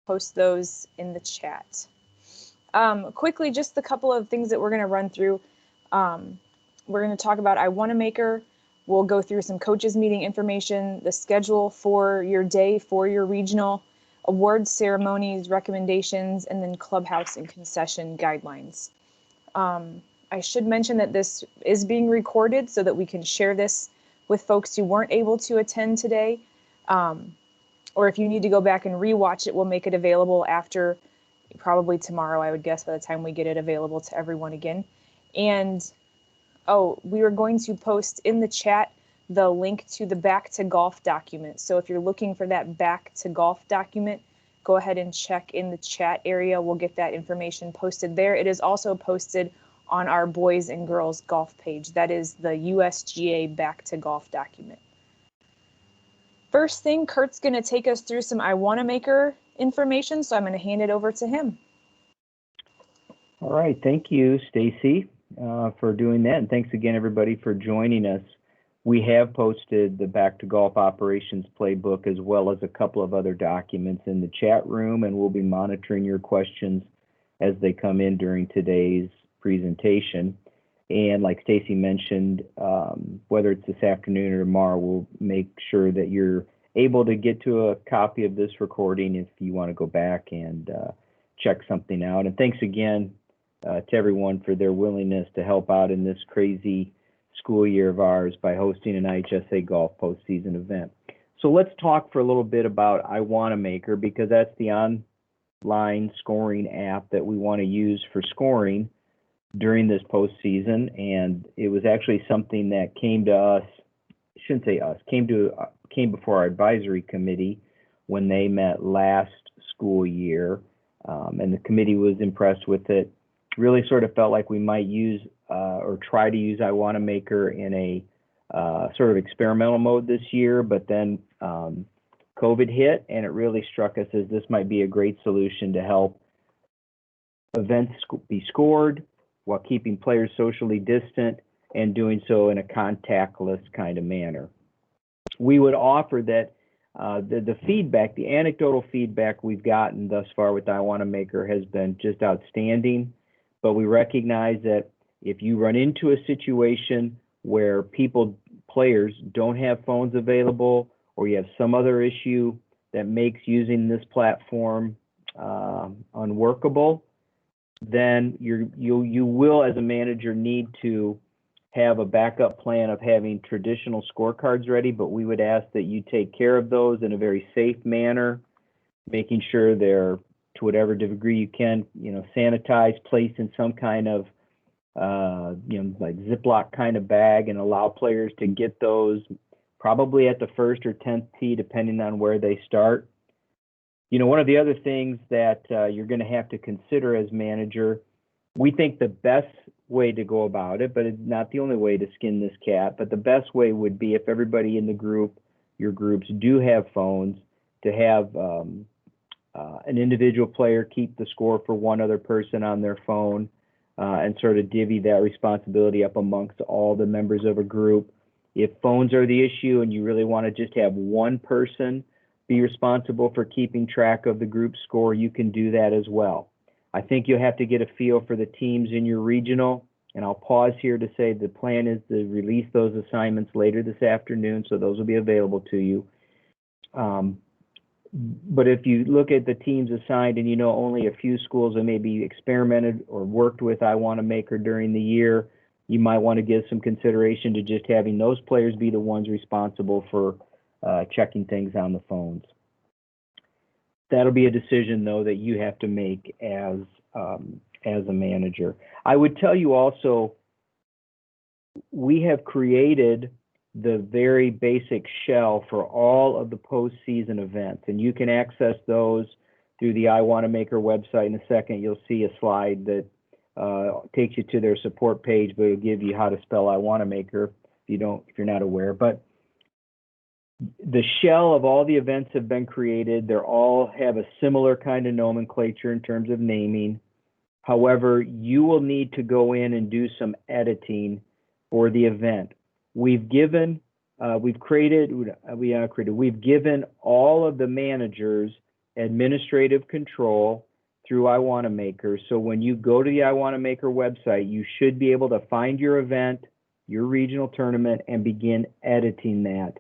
post those in the chat. Quickly, just a couple of things that we're going to run through. We're going to talk about iWannaMaker. We'll go through some coaches meeting information, the schedule for your day, for your regional, awards ceremonies, recommendations, and then clubhouse and concession guidelines. I should mention that this is being recorded so that we can share this with folks who weren't able to attend today. Or if you need to go back and rewatch it, we'll make it available after, probably tomorrow, I would guess, by the time we get it available to everyone again. And we are going to post in the chat the link to the Back to Golf document. So if you're looking for that Back to Golf document, go ahead and check in the chat area. We'll get that information posted there. It is also posted on our boys and girls golf page. That is the USGA Back to Golf document. First thing, Kurt's going to take us through some iWannaMaker information, so I'm going to hand it over to him. All right, thank you, Stacy, for doing that, and thanks again, everybody, for joining us. We have posted the Back to Golf Operations Playbook as well as a couple of other documents in the chat room, and we'll be monitoring your questions as they come in during today's presentation. And like Stacy mentioned, whether it's this afternoon or tomorrow, we'll make sure that you're able to get to a copy of this recording if you want to go back and check something out. And thanks again to everyone for their willingness to help out in this crazy school year of ours by hosting an IHSA golf postseason event. So let's talk for a little bit about iWannaMaker, because that's the online scoring app that we want to use for scoring during this postseason. And it was actually something that came to us, I shouldn't say us, came before our advisory committee when they met last school year, and the committee was impressed with it. Really sort of felt like we might use or try to use iWannaMaker in a sort of experimental mode this year, but then COVID hit, and it really struck us as this might be a great solution to help events be scored while keeping players socially distant and doing so in a contactless kind of manner. We would offer that the feedback, the anecdotal feedback we've gotten thus far with iWannaMaker has been just outstanding, but we recognize that if you run into a situation where players don't have phones available, or you have some other issue that makes using this platform unworkable, then you will, as a manager, need to have a backup plan of having traditional scorecards ready, but we would ask that you take care of those in a very safe manner, making sure they're, to whatever degree you can, sanitized, placed in some kind of, like Ziploc kind of bag, and allow players to get those probably at the first or 10th tee, depending on where they start. One of the other things that you're going to have to consider as manager, we think the best way to go about it, but it's not the only way to skin this cat, but the best way would be if everybody in the group, your groups, do have phones, to have an individual player keep the score for one other person on their phone, and sort of divvy that responsibility up amongst all the members of a group. If phones are the issue and you really want to just have one person be responsible for keeping track of the group score, you can do that as well. I think you'll have to get a feel for the teams in your regional, and I'll pause here to say the plan is to release those assignments later this afternoon, so those will be available to you. But if you look at the teams assigned and only a few schools that maybe experimented or worked with iWannaMaker during the year, you might want to give some consideration to just having those players be the ones responsible for checking things on the phones. That'll be a decision, though, that you have to make as a manager. I would tell you also, we have created the very basic shell for all of the postseason events, and you can access those through the iWannaMaker website. In a second, you'll see a slide that takes you to their support page, but it'll give you how to spell iWannaMaker if you're not aware. But the shell of all the events have been created. They all have a similar kind of nomenclature in terms of naming. However, you will need to go in and do some editing for the event. We've given all of the managers administrative control through iWannaMaker. So when you go to the iWannaMaker website, you should be able to find your event, your regional tournament, and begin editing that,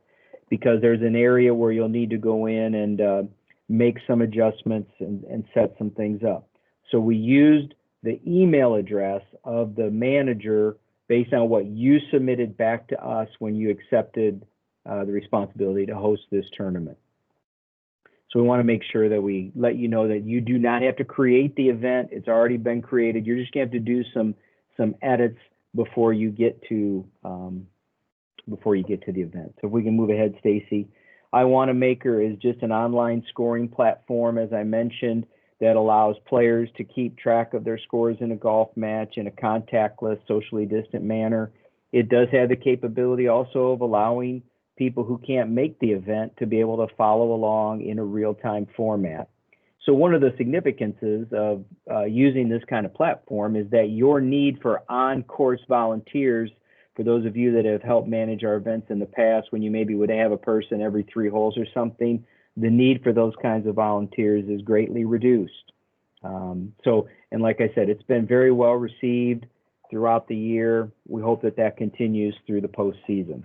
because there's an area where you'll need to go in and make some adjustments and set some things up. So we used the email address of the manager based on what you submitted back to us when you accepted the responsibility to host this tournament. So we want to make sure that we let you know that you do not have to create the event. It's already been created. You're just going to have to do some edits before you get to the event. So if we can move ahead, Stacy. iWannaMaker is just an online scoring platform, as I mentioned, that allows players to keep track of their scores in a golf match in a contactless, socially distant manner. It does have the capability also of allowing people who can't make the event to be able to follow along in a real-time format. So one of the significances of using this kind of platform is that your need for on-course volunteers, for those of you that have helped manage our events in the past, when you maybe would have a person every 3 holes or something, the need for those kinds of volunteers is greatly reduced. And like I said, it's been very well received throughout the year. We hope that that continues through the postseason.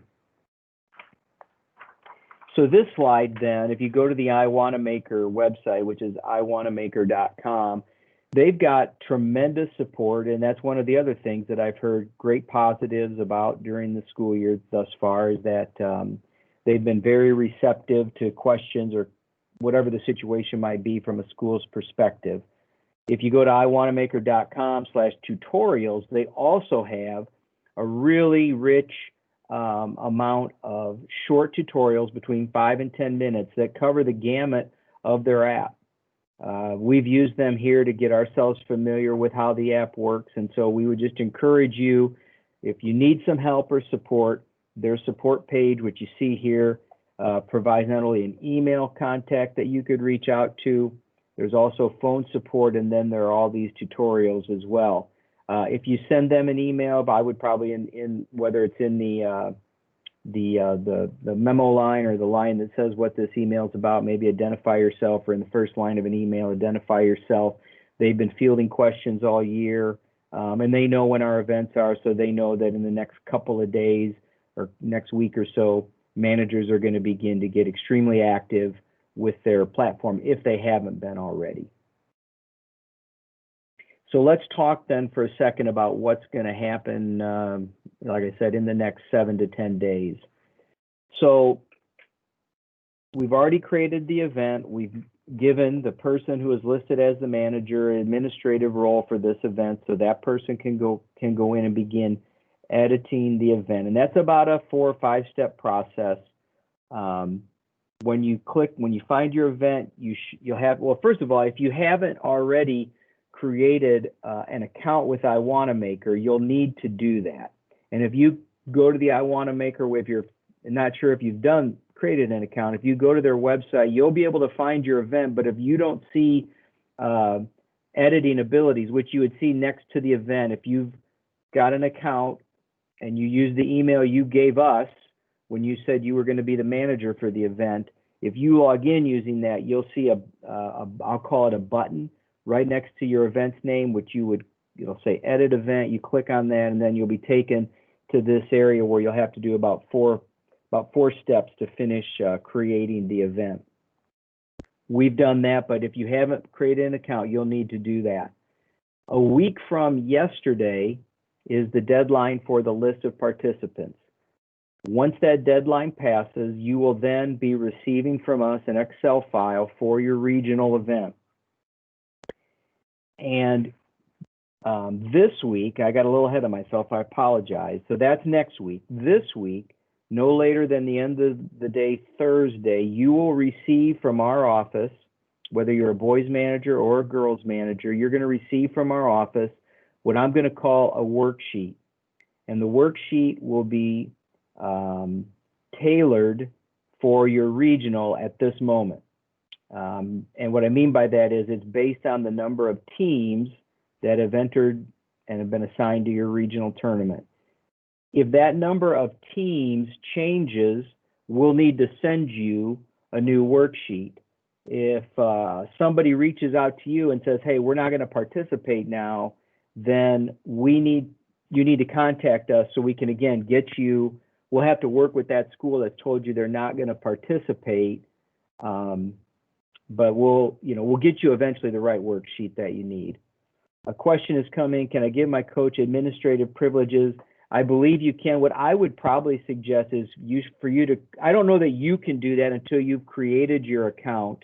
So this slide then, if you go to the iWannaMaker website, which is iWannaMaker.com, they've got tremendous support, and that's one of the other things that I've heard great positives about during the school year thus far, is that they've been very receptive to questions or whatever the situation might be from a school's perspective. If you go to iWannaMaker.com/tutorials, they also have a really rich amount of short tutorials between 5 and 10 minutes that cover the gamut of their app. We've used them here to get ourselves familiar with how the app works, and so we would just encourage you, if you need some help or support, their support page, which you see here, provides not only an email contact that you could reach out to, there's also phone support, and then there are all these tutorials as well. If you send them an email, I would probably, whether it's in the memo line or the line that says what this email is about, maybe identify yourself, or in the first line of an email, identify yourself. They've been fielding questions all year, and they know when our events are, so they know that in the next couple of days or next week or so, managers are going to begin to get extremely active with their platform if they haven't been already. So let's talk then for a second about what's going to happen, like I said, in the next 7 to 10 days. So we've already created the event. We've given the person who is listed as the manager an administrative role for this event, so that person can go in and begin editing the event. And that's about a 4 or 5 step process. When you find your event, you'll have, well, first of all, if you haven't already created an account with iWannaMaker, you'll need to do that. And if you go to the iWannaMaker, if you're not sure if you've created an account, if you go to their website, you'll be able to find your event. But if you don't see editing abilities, which you would see next to the event, if you've got an account and you use the email you gave us when you said you were going to be the manager for the event, if you log in using that, you'll see I'll call it a button right next to your event's name, which you'll say edit event. You click on that, and then you'll be taken to this area where you'll have to do about four steps to finish creating the event. We've done that, but if you haven't created an account, you'll need to do that. A week from yesterday is the deadline for the list of participants. Once that deadline passes, you will then be receiving from us an Excel file for your regional event. And this week, I got a little ahead of myself, I apologize. So that's next week. This week, no later than the end of the day, Thursday, you will receive from our office, whether you're a boys manager or a girls manager, you're going to receive from our office what I'm going to call a worksheet. And the worksheet will be tailored for your regional at this moment. And what I mean by that is it's based on the number of teams that have entered and have been assigned to your regional tournament. If that number of teams changes, we'll need to send you a new worksheet. If somebody reaches out to you and says, hey, we're not going to participate now, then you need to contact us so we can, again, get you. We'll have to work with that school that's told you they're not going to participate, but we'll get you eventually the right worksheet that you need. A question is coming, can I give my coach administrative privileges? I believe you can. What I would probably suggest is for you to, I don't know that you can do that until you've created your account.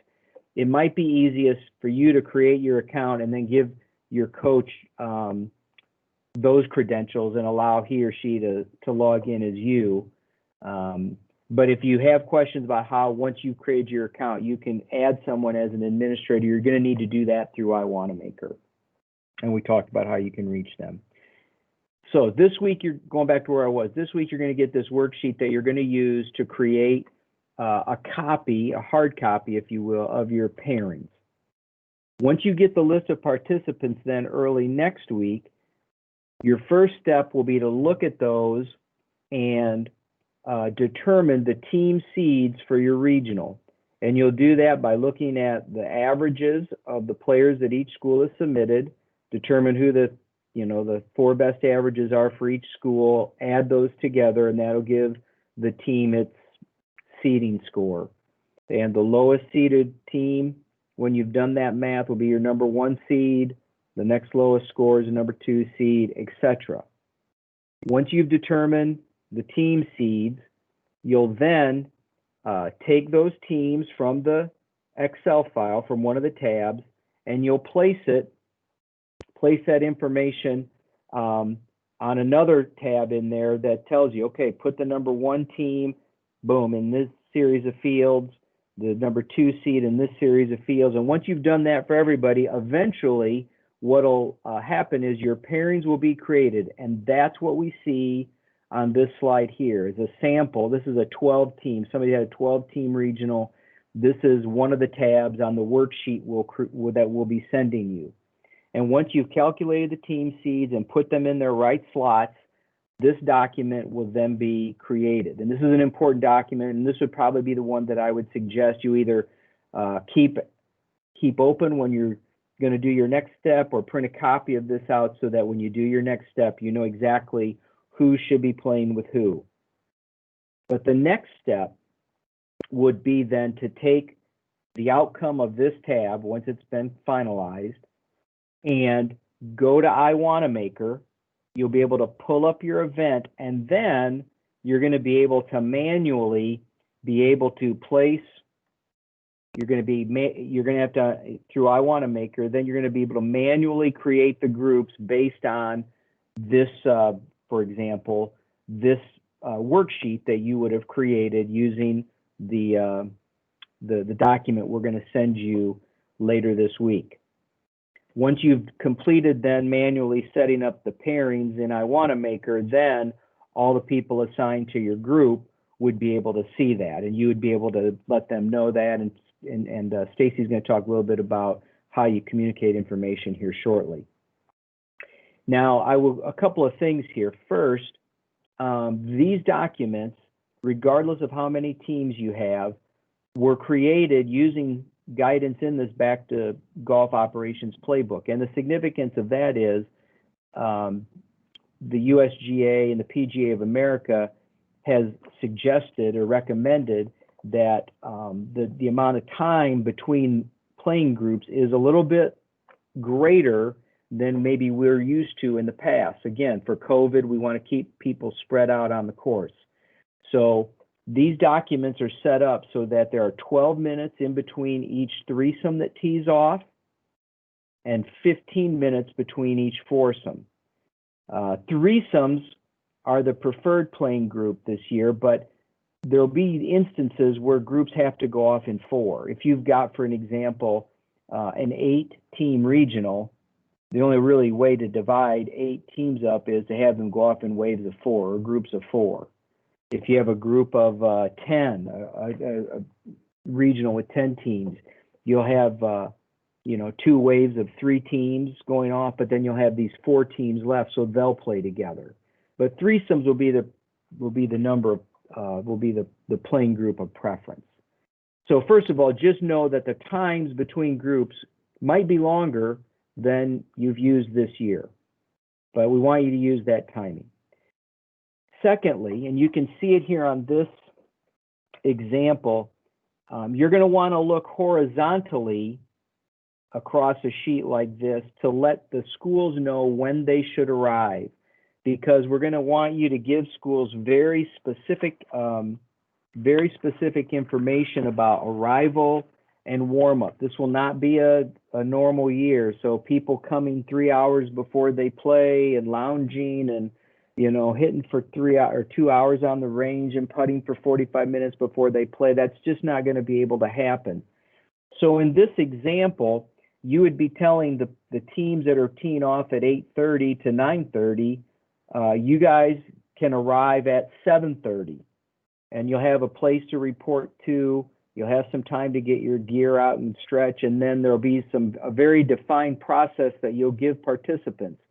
It might be easiest for you to create your account and then give your coach those credentials and allow he or she to log in as you. But if you have questions about how, once you've created your account, you can add someone as an administrator, you're going to need to do that through iWannaMaker. And we talked about how you can reach them. So this week, you're going back to where I was. This week, you're going to get this worksheet that you're going to use to create a copy, a hard copy, if you will, of your pairings. Once you get the list of participants then early next week, your first step will be to look at those and determine the team seeds for your regional. And you'll do that by looking at the averages of the players that each school has submitted, determine who the 4 best averages are for each school, add those together, and that'll give the team its seeding score. And the lowest seeded team, when you've done that math, will be your number 1 seed. The next lowest score is a number 2 seed, etc. Once you've determined the team seeds, you'll then take those teams from the Excel file from one of the tabs, and you'll place that information on another tab in there that tells you, okay, put the number 1 team, boom, in this series of fields, the number 2 seed in this series of fields. And once you've done that for everybody, eventually what'll happen is your pairings will be created. And that's what we see on this slide here is a sample. This is a 12 team. Somebody had a 12 team regional. This is one of the tabs on the worksheet that we'll be sending you. And once you've calculated the team seeds and put them in their right slots, this document will then be created. And this is an important document, and this would probably be the one that I would suggest you either keep open when you're going to do your next step, or print a copy of this out so that when you do your next step, you know exactly who should be playing with who. But the next step would be then to take the outcome of this tab, once it's been finalized, and go to iWannaMaker. You'll be able to pull up your event, and then you're going to be able to manually be able to place. You're going to have to, through iWannaMaker, then you're going to be able to manually create the groups based on this, for example, this worksheet that you would have created using the document we're going to send you later this week. Once you've completed then manually setting up the pairings in iWannaMaker, then all the people assigned to your group would be able to see that, and you would be able to let them know that. And Stacy's going to talk a little bit about how you communicate information here shortly. Now, a couple of things here. First, these documents, regardless of how many teams you have, were created using guidance in this Back to Golf Operations Playbook. And the significance of that is the USGA and the PGA of America has suggested or recommended that the amount of time between playing groups is a little bit greater than maybe we're used to in the past. Again, for COVID, we want to keep people spread out on the course. So these documents are set up so that there are 12 minutes in between each threesome that tees off and 15 minutes between each foursome. Threesomes are the preferred playing group this year, but there'll be instances where groups have to go off in 4. If you've got, for an example, an 8-team regional, the only really way to divide 8 teams up is to have them go off in waves of 4 or groups of 4. If you have a group of 10, a regional with 10 teams, you'll have 2 waves of 3 teams going off, but then you'll have these 4 teams left, so they'll play together. But threesomes will be the playing group of preference. So first of all, just know that the times between groups might be longer than you've used this year, but we want you to use that timing. Secondly, and you can see it here on this example, you're going to want to look horizontally across a sheet like this to let the schools know when they should arrive, because we're going to want you to give schools very specific information about arrival and warm-up. This will not be a normal year, so people coming 3 hours before they play and lounging and, you know, hitting for 2 hours on the range and putting for 45 minutes before they play, that's just not going to be able to happen. So in this example, you would be telling the teams that are teeing off at 8:30 to 9:30, you guys can arrive at 7:30. And you'll have a place to report to. You'll have some time to get your gear out and stretch, and then there'll be a very defined process that you'll give participants.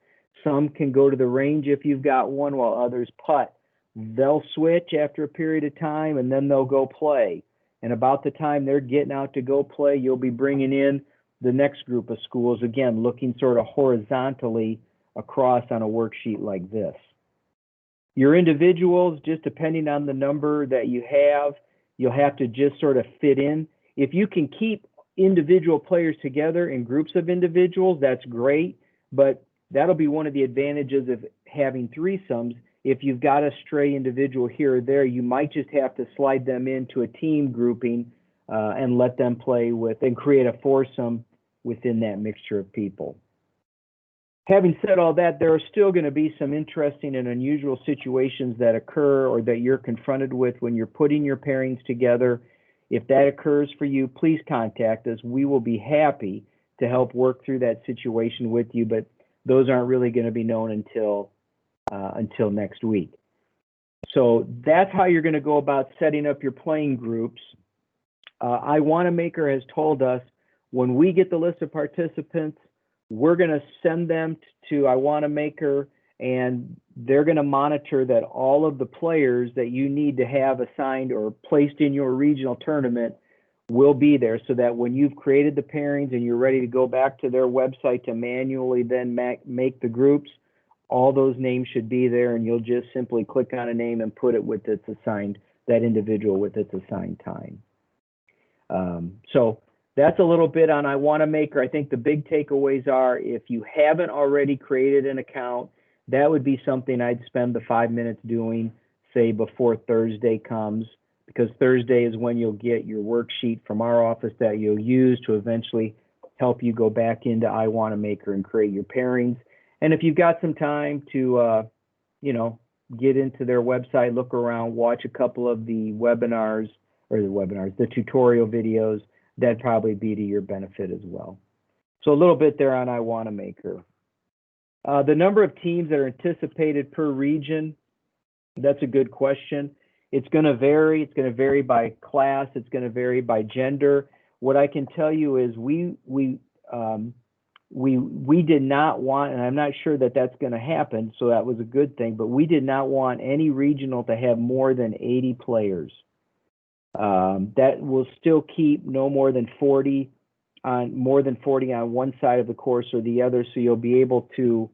Some can go to the range if you've got one, while others putt. They'll switch after a period of time, and then they'll go play. And about the time they're getting out to go play, you'll be bringing in the next group of schools, again, looking sort of horizontally across on a worksheet like this. Your individuals, just depending on the number that you have, you'll have to just sort of fit in. If you can keep individual players together in groups of individuals, that's great, but that'll be one of the advantages of having threesomes. If you've got a stray individual here or there, you might just have to slide them into a team grouping and let them play with and create a foursome within that mixture of people. Having said all that, there are still going to be some interesting and unusual situations that occur or that you're confronted with when you're putting your pairings together. If that occurs for you, please contact us. We will be happy to help work through that situation with you, but those aren't really going to be known until next week. So that's how you're going to go about setting up your playing groups. iWanamaker has told us when we get the list of participants, we're going to send them to iWanamaker, and they're going to monitor that all of the players that you need to have assigned or placed in your regional tournament will be there, so that when you've created the pairings and you're ready to go back to their website to manually then make the groups, all those names should be there, and you'll just simply click on a name and put it with its assigned, that individual with its assigned time. So that's a little bit on iWanamaker. I think the big takeaways are, if you haven't already created an account, that would be something I'd spend the 5 minutes doing, say, before Thursday comes, because Thursday is when you'll get your worksheet from our office that you'll use to eventually help you go back into iWanamaker and create your pairings. And if you've got some time to, get into their website, look around, watch a couple of the the tutorial videos, that'd probably be to your benefit as well. So a little bit there on iWanamaker. The number of teams that are anticipated per region, that's a good question. It's going to vary. It's going to vary by class. It's going to vary by gender. What I can tell you is we did not want, and I'm not sure that that's going to happen, so that was a good thing, but we did not want any regional to have more than 80 players. That will still keep no more than 40 on one side of the course or the other, so you'll be able to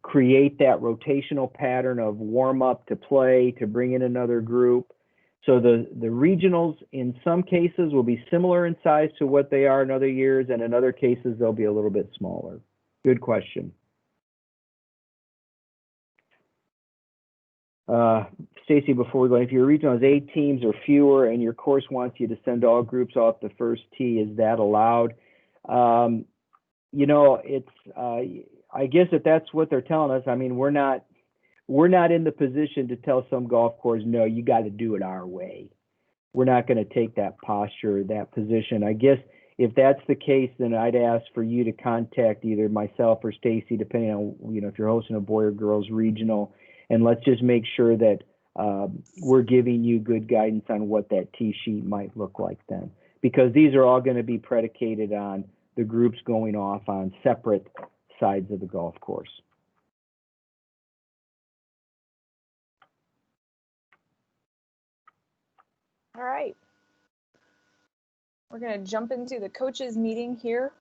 create that rotational pattern of warm up to play to bring in another group. So the regionals in some cases will be similar in size to what they are in other years, and in other cases they'll be a little bit smaller. Good question. Stacy, before we go, if your regional has 8 teams or fewer and your course wants you to send all groups off the first tee, is that allowed? I guess if that's what they're telling us, I mean, we're not in the position to tell some golf course, no, you got to do it our way. We're not going to take that posture, that position. I guess if that's the case, then I'd ask for you to contact either myself or Stacy, depending on, if you're hosting a boy or girls regional, and let's just make sure that we're giving you good guidance on what that tee sheet might look like then, because these are all going to be predicated on the groups going off on separate sides of the golf course. All right. We're going to jump into the coaches meeting here.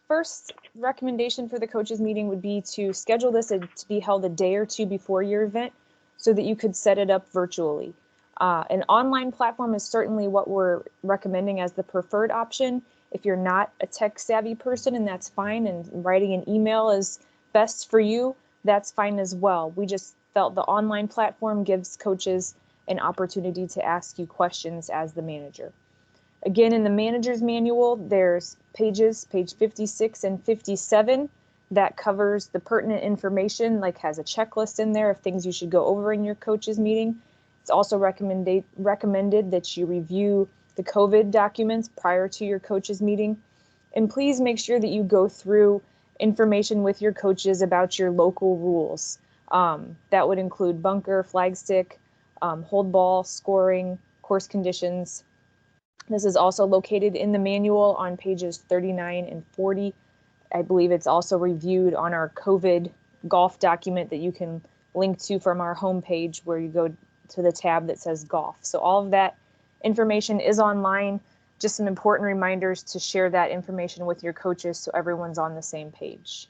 First recommendation for the coaches meeting would be to schedule this to be held a day or two before your event so that you could set it up virtually. An online platform is certainly what we're recommending as the preferred option. If you're not a tech savvy person, and that's fine, and writing an email is best for you, that's fine as well. We just felt the online platform gives coaches an opportunity to ask you questions as the manager. Again, in the manager's manual, there's page 56 and 57 that covers the pertinent information, like has a checklist in there of things you should go over in your coaches meeting. It's also recommended that you review the COVID documents prior to your coaches meeting. And please make sure that you go through information with your coaches about your local rules. That would include bunker, flag stick, hold ball, scoring, course conditions. This is also located in the manual on pages 39 and 40. I believe it's also reviewed on our COVID golf document that you can link to from our homepage, where you go to the tab that says golf. So all of that information is online. Just some important reminders to share that information with your coaches so everyone's on the same page.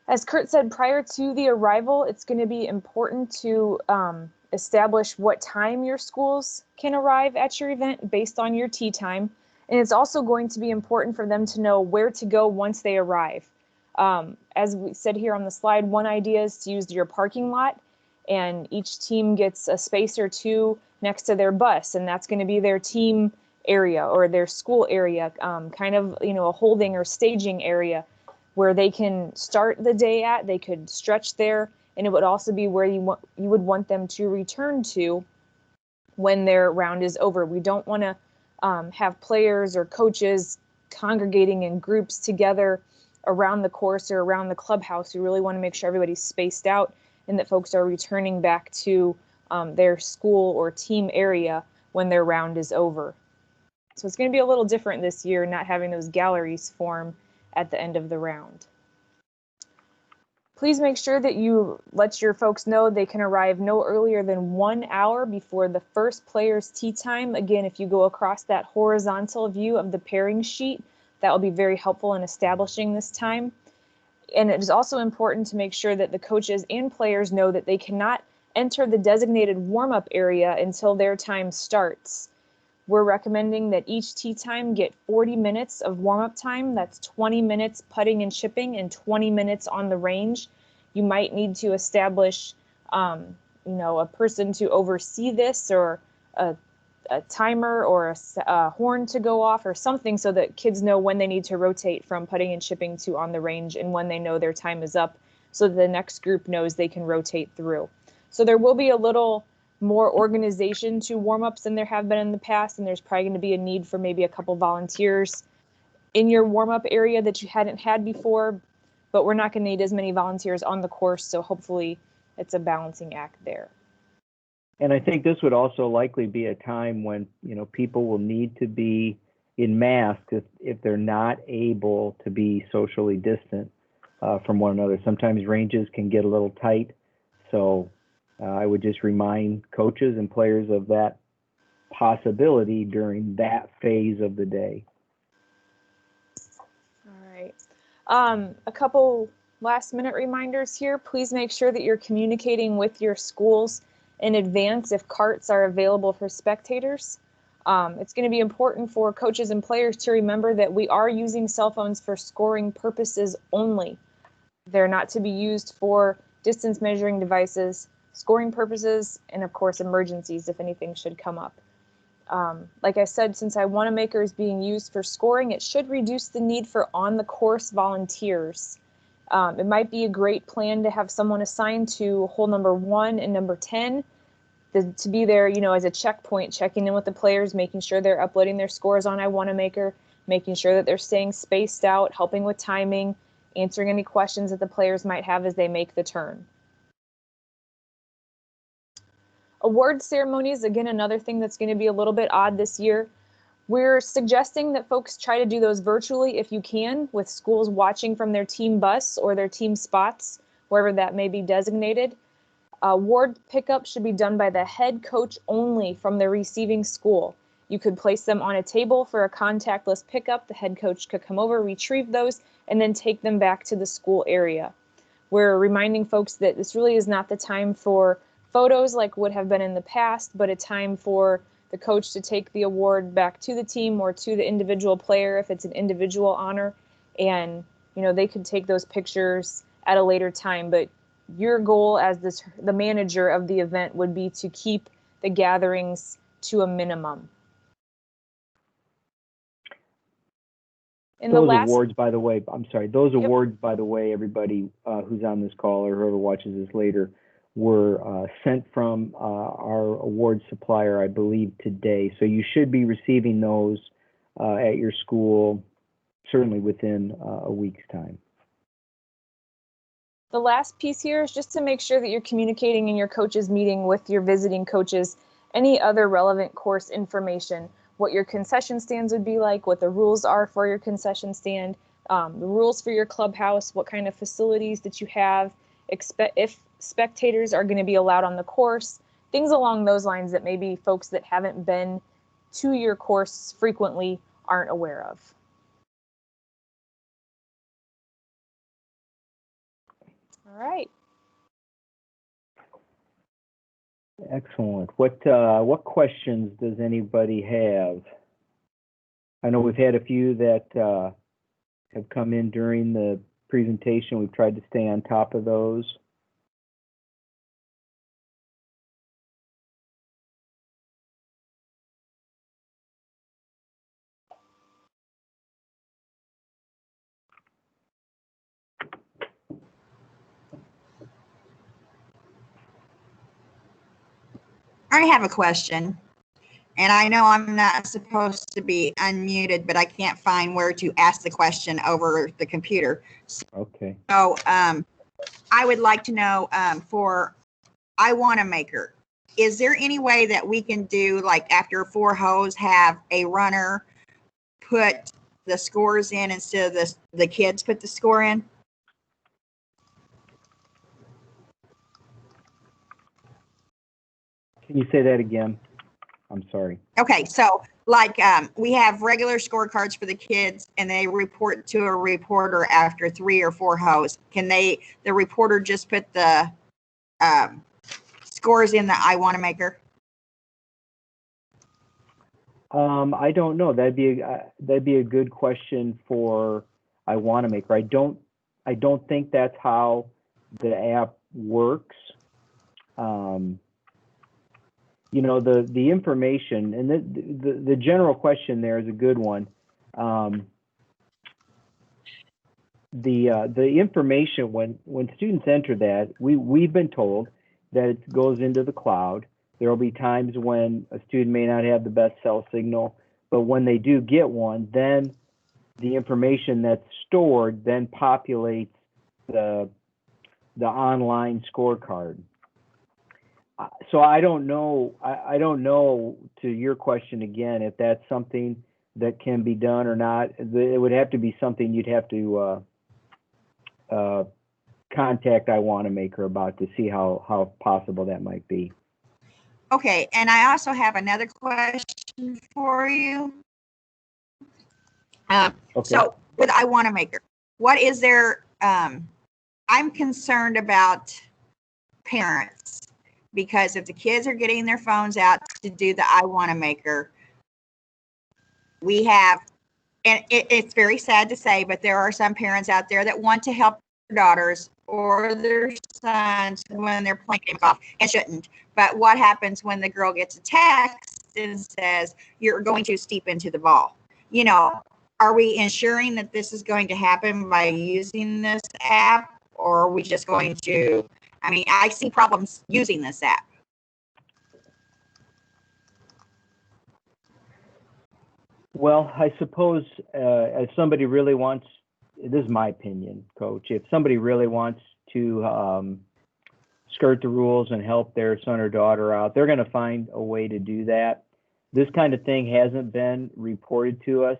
As Kurt said, prior to the arrival, it's going to be important to establish what time your schools can arrive at your event based on your tee time. And it's also going to be important for them to know where to go once they arrive. As we said here on the slide, one idea is to use your parking lot, and each team gets a space or two next to their bus, and that's going to be their team area or their school area, kind of, a holding or staging area where they can start the day at. They could stretch there, and it would also be where you would want them to return to when their round is over. We don't want to have players or coaches congregating in groups together around the course or around the clubhouse. We really want to make sure everybody's spaced out and that folks are returning back to their school or team area when their round is over. So it's going to be a little different this year, not having those galleries form at the end of the round. Please make sure that you let your folks know they can arrive no earlier than 1 hour before the first player's tee time. Again, if you go across that horizontal view of the pairing sheet, that will be very helpful in establishing this time. And it is also important to make sure that the coaches and players know that they cannot enter the designated warm-up area until their time starts. We're recommending that each tee time get 40 minutes of warm-up time. That's 20 minutes putting and chipping and 20 minutes on the range. You might need to establish, a person to oversee this, or a timer or a horn to go off or something, so that kids know when they need to rotate from putting and chipping to on the range, and when they know their time is up, so that the next group knows they can rotate through. So there will be a little more organization to warm-ups than there have been in the past, and there's probably going to be a need for maybe a couple volunteers in your warm-up area that you hadn't had before, but we're not going to need as many volunteers on the course, so hopefully it's a balancing act there. And I think this would also likely be a time when, people will need to be in masks if they're not able to be socially distant from one another. Sometimes ranges can get a little tight, so I would just remind coaches and players of that possibility during that phase of the day. All right. A couple last minute reminders here. Please make sure that you're communicating with your schools in advance if carts are available for spectators. It's going to be important for coaches and players to remember that we are using cell phones for scoring purposes only. They're not to be used for distance measuring devices, scoring purposes, and of course emergencies if anything should come up. Like I said, since I-Want-A-Maker is being used for scoring, it should reduce the need for on-the-course volunteers. It might be a great plan to have someone assigned to hole number 1 and number 10 to be there, as a checkpoint, checking in with the players, making sure they're uploading their scores on I-Want-A-Maker, making sure that they're staying spaced out, helping with timing, answering any questions that the players might have as they make the turn. Award ceremonies, again, another thing that's going to be a little bit odd this year. We're suggesting that folks try to do those virtually if you can, with schools watching from their team bus or their team spots, wherever that may be designated. Award pickup should be done by the head coach only from the receiving school. You could place them on a table for a contactless pickup. The head coach could come over, retrieve those, and then take them back to the school area. We're reminding folks that this really is not the time for photos like would have been in the past, but a time for the coach to take the award back to the team or to the individual player if it's an individual honor. And, they could take those pictures at a later time. But your goal as the manager of the event would be to keep the gatherings to a minimum. Awards, by the way, those Yep. awards, by the way, everybody who's on this call or whoever watches this later, were sent from our award supplier, I believe, today. So you should be receiving those at your school, certainly within a week's time. The last piece here is just to make sure that you're communicating in your coaches meeting with your visiting coaches any other relevant course information, what your concession stands would be like, what the rules are for your concession stand, the rules for your clubhouse, what kind of facilities that you have, if spectators are going to be allowed on the course, things along those lines that maybe folks that haven't been to your course frequently aren't aware of. All right. Excellent. What questions does anybody have? I know we've had a few that have come in during the presentation. We've tried to stay on top of those. I have a question, and I know I'm not supposed to be unmuted, but I can't find where to ask the question over the computer. Okay. So I would like to know for I Want to Maker, is there any way that we can do, like after 4 hoes, have a runner put the scores in instead of the kids put the score in? Can you say that again? I'm sorry. Okay, so like we have regular scorecards for the kids, and they report to a reporter after 3 or 4 hoes. Can the reporter just put the scores in the I Want to Maker? I don't know. That'd be a good question for I Want to Maker. I don't think that's how the app works. The information and the general question there is a good one. The information when students enter that, we've been told that it goes into the cloud. There will be times when a student may not have the best cell signal, but when they do get one, then the information that's stored then populates the online scorecard. So I don't know. I don't know, to your question again, if that's something that can be done or not. It would have to be something you'd have to contact I Want to Maker about to see how possible that might be. Okay, and I also have another question for you. Okay. So with I Want to Maker, what is there? I'm concerned about parents, because if the kids are getting their phones out to do the I Want to Maker, we have, and it's very sad to say, but there are some parents out there that want to help their daughters or their sons when they're playing golf and shouldn't. But what happens when the girl gets a text and says, you're going too steep into the ball? Are we ensuring that this is going to happen by using this app, or are we just going to, I see problems using this app. Well, I suppose as somebody really wants, this is my opinion, Coach, if somebody really wants to skirt the rules and help their son or daughter out, they're going to find a way to do that. This kind of thing hasn't been reported to us.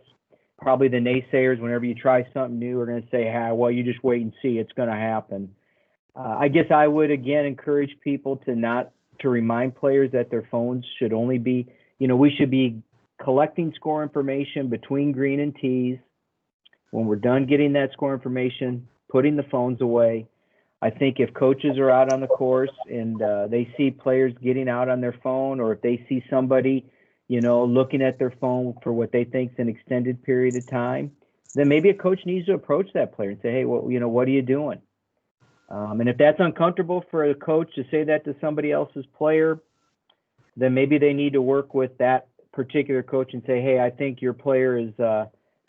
Probably the naysayers, whenever you try something new, are going to say, well, you just wait and see, it's going to happen. I guess I would again encourage people to remind players that their phones should only be, we should be collecting score information between green and tees. When we're done getting that score information, putting the phones away. I think if coaches are out on the course and they see players getting out on their phone, or if they see somebody, looking at their phone for what they think is an extended period of time, then maybe a coach needs to approach that player and say, hey, well, what are you doing? And if that's uncomfortable for a coach to say that to somebody else's player, then maybe they need to work with that particular coach and say, hey, I think your player is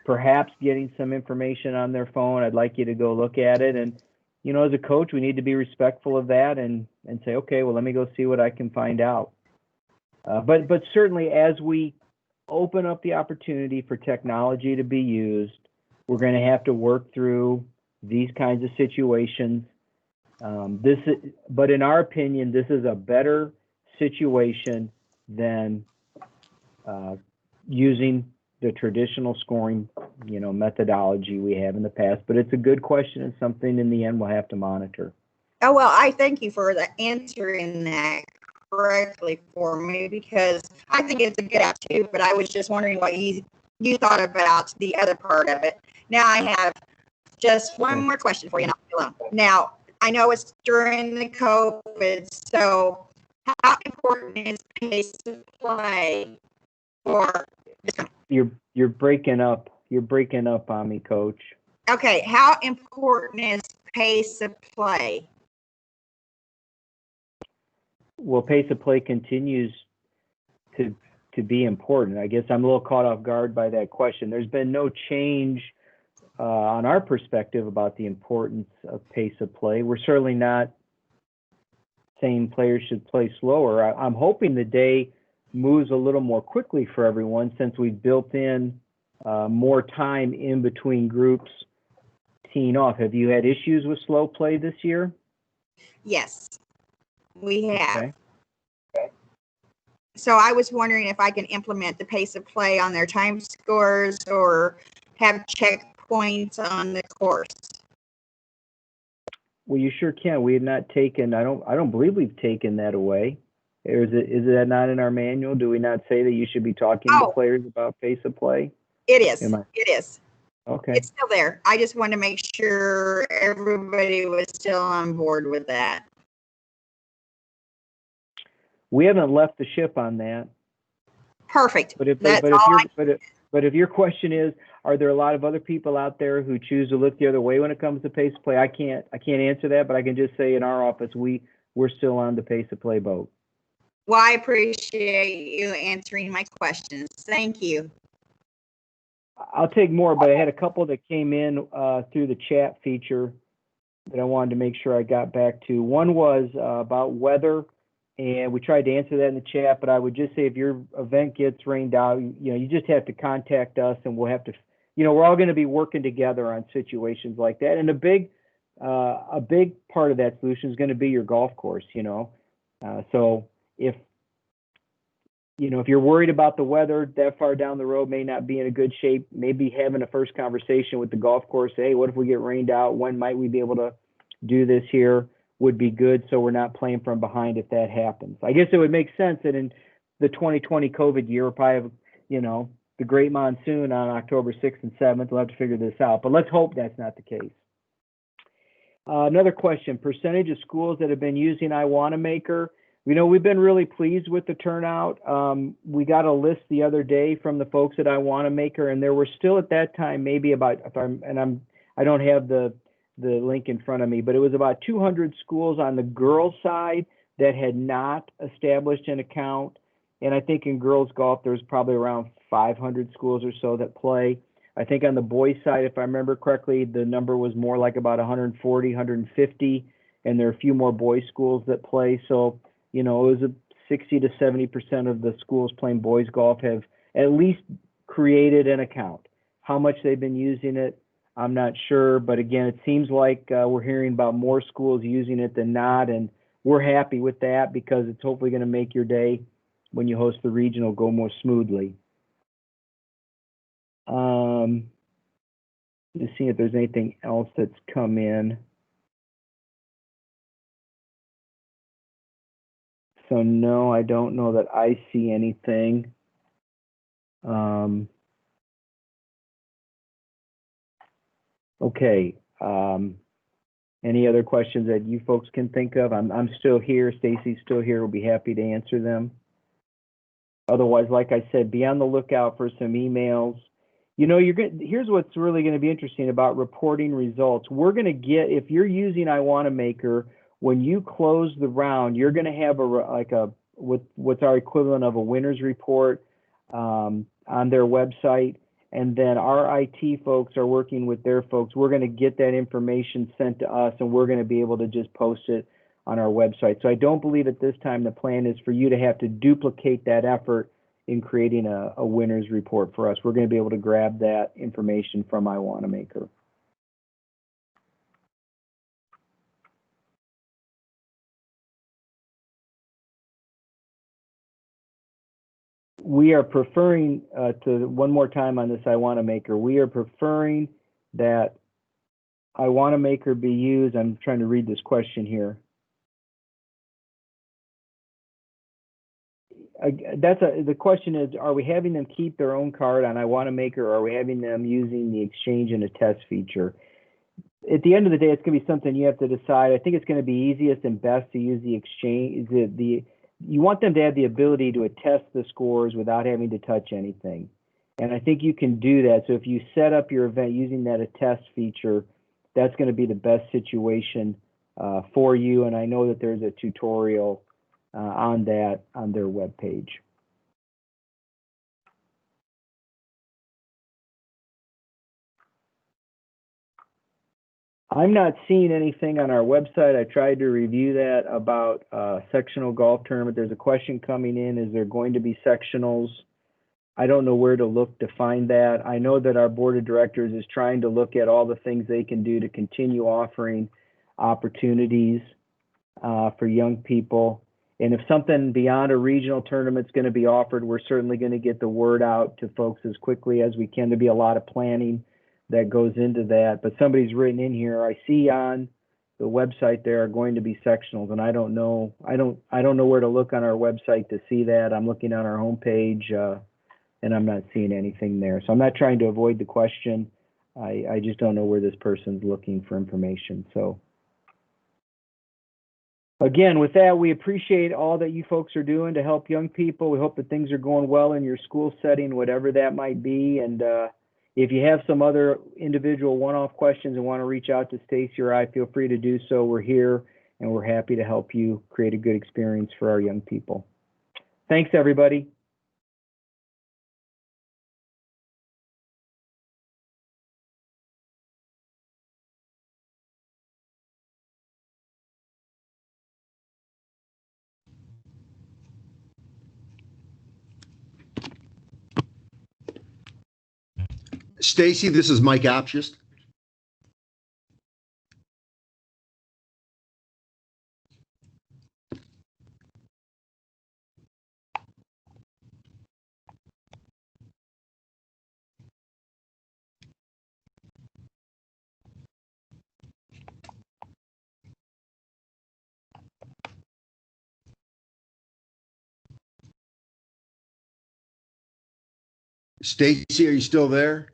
perhaps getting some information on their phone. I'd like you to go look at it. And, as a coach, we need to be respectful of that and say, okay, well, let me go see what I can find out. But certainly as we open up the opportunity for technology to be used, we're going to have to work through these kinds of situations. But in our opinion, this is a better situation than using the traditional scoring, methodology we have in the past. But it's a good question and something in the end we'll have to monitor. Oh, well, I thank you for the answering that correctly for me, because I think it's a good app too, but I was just wondering what you thought about the other part of it. Now I have just one more question for you. Now, I know it's during the COVID, so how important is pace of play for this company? You're breaking up. You're breaking up on me, Coach. Okay, how important is pace of play? Well, pace of play continues to be important. I guess I'm a little caught off guard by that question. There's been no change on our perspective about the importance of pace of play. We're certainly not saying players should play slower. I'm hoping the day moves a little more quickly for everyone, since we've built in more time in between groups teeing off. Have you had issues with slow play this year? Yes, we have. Okay. So I was wondering if I can implement the pace of play on their time scores or have checkpoints on the course. Well, you sure can. We have not taken, I don't believe we've taken that away. Is that not in our manual? Do we not say that you should be talking to players about pace of play? It is. It is. Okay. It's still there. I just want to make sure everybody was still on board with that. We haven't left the ship on that. Perfect. But if your question is, are there a lot of other people out there who choose to look the other way when it comes to pace of play? I can't answer that, but I can just say in our office we're still on the pace of play boat. Well, I appreciate you answering my questions. Thank you. I'll take more, but I had a couple that came in through the chat feature that I wanted to make sure I got back to. One was about weather, and we tried to answer that in the chat, but I would just say if your event gets rained out, you just have to contact us, and we'll have to, we're all going to be working together on situations like that. And a big part of that solution is going to be your golf course, so if you're worried about the weather that far down the road may not be in a good shape, maybe having a first conversation with the golf course, hey, what if we get rained out? When might we be able to do this here? Would be good, so we're not playing from behind if that happens. I guess it would make sense that in the 2020 COVID year, we'll probably have, the great monsoon on October 6th and 7th. We'll have to figure this out, but let's hope that's not the case. Another question, percentage of schools that have been using iWannaMaker. We've been really pleased with the turnout. We got a list the other day from the folks at iWannaMaker, and there were still at that time maybe about, I don't have the link in front of me, but it was about 200 schools on the girls' side that had not established an account. And I think in girls golf, there's probably around 500 schools or so that play. I think on the boys' side, if I remember correctly, the number was more like about 140, 150, and there are a few more boys' schools that play. So, it was 60 to 70% of the schools playing boys golf have at least created an account. How much they've been using it, I'm not sure. But again, it seems like we're hearing about more schools using it than not. And we're happy with that because it's hopefully going to make your day when you host the regional go more smoothly. Just seeing if there's anything else that's come in. So no, I don't know that I see anything. Okay. Any other questions that you folks can think of? I'm still here. Stacy's still here. We'll be happy to answer them. Otherwise, like I said, be on the lookout for some emails. You know, here's what's really going to be interesting about reporting results. We're going to get, if you're using iWannaMaker, when you close the round, you're going to have what's our equivalent of a winner's report on their website. And then our IT folks are working with their folks. We're going to get that information sent to us, and we're going to be able to just post it on our website. So I don't believe at this time the plan is for you to have to duplicate that effort in creating a winner's report for us. We're going to be able to grab that information from iWannaMaker. We are preferring, one more time on this iWannaMaker, we are preferring that iWannaMaker be used. I'm trying to read this question here. The question is, are we having them keep their own card on iWannaMaker, or are we having them using the exchange and attest feature? At the end of the day, it's going to be something you have to decide. I think it's going to be easiest and best to use the exchange. You want them to have the ability to attest the scores without having to touch anything. And I think you can do that. So if you set up your event using that attest feature, that's going to be the best situation for you. And I know that there's a tutorial on that on their webpage. I'm not seeing anything on our website. I tried to review that about sectional golf tournament. There's a question coming in. Is there going to be sectionals? I don't know where to look to find that. I know that our board of directors is trying to look at all the things they can do to continue offering opportunities for young people. And if something beyond a regional tournament is going to be offered, we're certainly going to get the word out to folks as quickly as we can. There'll be a lot of planning that goes into that. But somebody's written in here, I see on the website there are going to be sectionals, and I don't know where to look on our website to see that. I'm looking on our homepage, and I'm not seeing anything there. So I'm not trying to avoid the question. I just don't know where this person's looking for information. So again, with that, we appreciate all that you folks are doing to help young people. We hope that things are going well in your school setting, whatever that might be. And if you have some other individual one-off questions and want to reach out to Stacy or I, feel free to do so. We're here and we're happy to help you create a good experience for our young people. Thanks, everybody. Stacy, this is Mike Apshist. Stacy, are you still there?